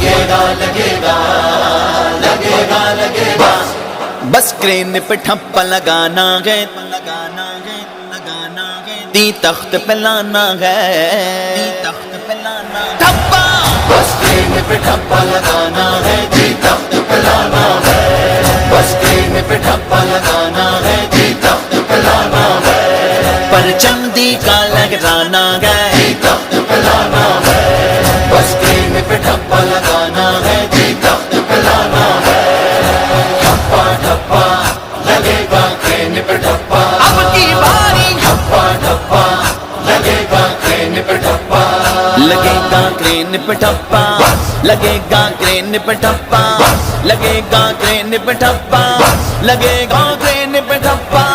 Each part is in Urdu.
لگے گا لگے گا لگے گا لگے گا، بس کرین پہ ٹھپا لگانا ہے، تی تخت پہ لانا ہے، ٹھپا بس کرین پہ ٹھپا لگانا ہے، جی تخت پہ لانا ہے، بس کرین پہ ٹھپا لگانا ہے، جی تخت پہ لانا ہے، پرچم دی کا لگانا ہے، جی تخت پہ لانا ہے، بس کرین پہ ٹھپا لگانا ہے، جی تخت پہ لانا ہے، ٹھپا ٹھپا لگے گا کرین پہ ٹھپا، اب کی باری ٹھپا ٹھپا لگے گا کرین پہ ٹھپا، لگے گا کرین پہ ٹھپا، لگے گا کرین پہ ٹھپا، لگے گا کرین پہ ٹھپا، لگے گا کرین پہ ٹھپا،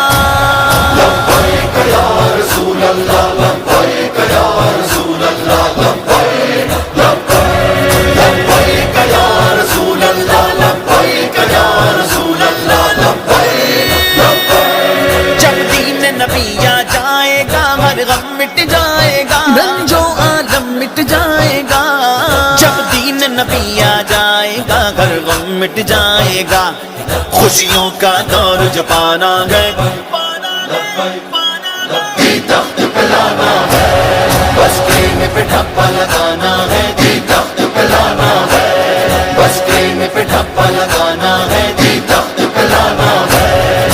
لبیک یا رسول اللہ لبیک یا رسول اللہ لبیک لبیک لبیک یا رسول اللہ لبیک یا رسول اللہ لبیک لبیک، جب دین نبی آ جائے گا ہر غم مٹ جائے گا، رنج و عالم مٹ جائے گا، جب دین نبی آ جائے گا ہر غم مٹ جائے گا، خوشیوں کا دور جو پانا ہے، جی تخت پہ لانا ہے، بس کرین پہ ٹھپا لگانا ہے، جی تخت پہ لانا ہے، بس کرین پہ ٹھپا لگانا ہے، جی تخت پہ لانا ہے،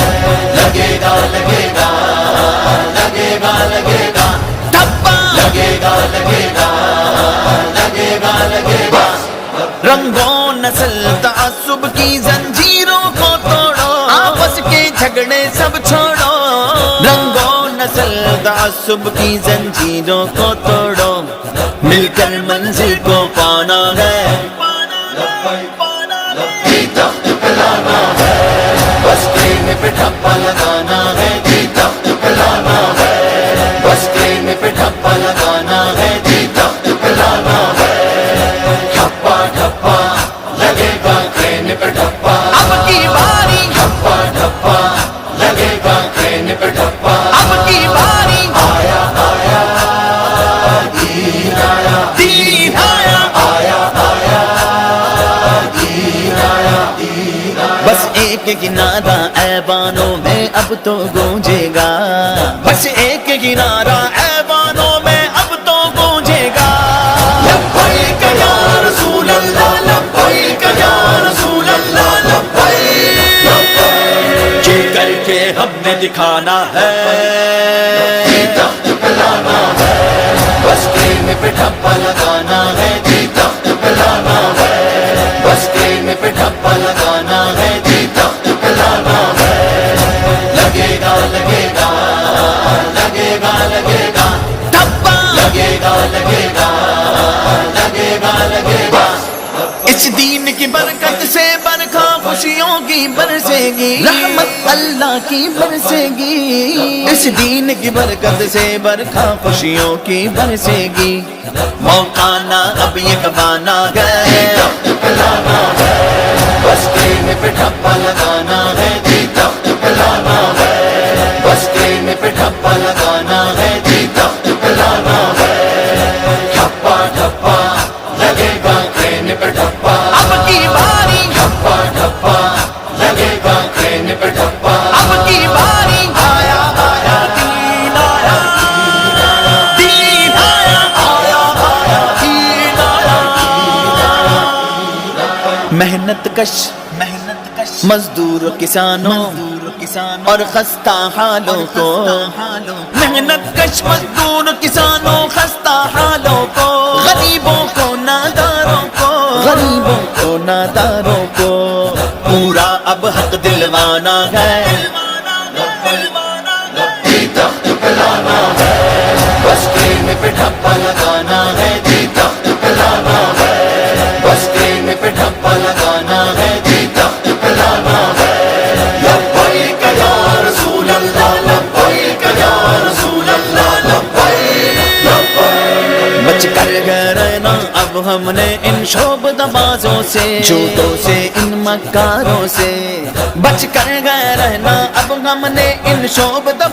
لگے گا لگے گا لگے گا لگے گا، ٹھپا لگے گا لگے گا لگے گا لگے گا، رنگوں نسل تعصب کی زنجیروں کو توڑو، آپس کے جھگڑے سب چھوڑو، رنگوں نسل تعصب کی زنجیروں کو توڑو، مل کر منزل کو پانا ہے، جی تخت پہ لانا ہے، بس کرین پہ ٹھپا لگانا ہے، جی تخت پہ لانا ہے، بس کرین پہ ٹھپا لگانا ہے، جی تخت پہ لانا ہے، ٹھپا ٹھپا لگے گا کرین پہ ٹھپا، اب کی باری ٹھپا ٹھپا لگے گا کرین پہ ٹھپا، اب کی باری آیا آیا دین آیا، دین آیا، آیا آیا دین آیا، دین آیا، بس ایک کنارہ ایوانوں میں اب تو گونجے گا، بس ایک کنارہ ایوانوں میں اب تو گونجے گا، لبیک یا رسول اللہ لبیک یا رسول اللہ لبیک لبیک، یہ کر کے ہم نے دکھانا ہے، جی تخت پہ لانا ہے، بس کرین پہ ٹھپا لگانا ہے، جی تخت پہ لانا ہے، بس کرین پہ ٹھپا لگانا ہے، جی تخت پہ لانا ہے، لگے گا لگے گا لگے گا لگے گا، ٹھپا لگے گا لگے گا لگے گا لگے گا، اس دین کی برکت سے برکھا خوشیوں کی برسے گی، رحمت اللہ کی برسے گی، اس دین کی برکت سے برکھا خوشیوں کی برسے گی، موقع نہ اب یہ گوانا ہے، تخت پہ لانا ہے، بس کرین پہ ٹھپا لگانا ہے، جی تخت پہ لانا ہے، بس کرین پہ ٹھپا لگانا ہے، جی تخت پہ لانا ہے، ٹھپا ٹھپا لگے گا کرین پہ ٹھپا، اب کی باری ٹھپا ٹھپا لگے گا کرین پہ ٹھپا، اب کی باری آیا آیا دین آیا، دین آیا آیا آیا دین آیا، محنت کش مزدور کسانوں اور خستہ حالوں کو، محنت کش مزدور کسانوں خستہ حالوں کو، غریبوں کو ناداروں کو، غریبوں کو ناداروں کو پورا اب حق دلوانا ہے، جی تخت پہ لانا ہے، بس کرین پہ ٹھپا لگانا ہے، جی تخت پہ لانا ہے، بس کرین پہ ٹھپا لگانا ہے، جی تخت پہ لانا ہے، لبیک یا رسول اللہ لبیک یا رسول اللہ لبیک لبیک، بچ کر گئے رہنا اب ہم نے ان شعبدہ بازوں سے، جھوٹوں سے، ان مکاروں سے، بچ کر گئے رہنا اب ہم نے ان شعبدہ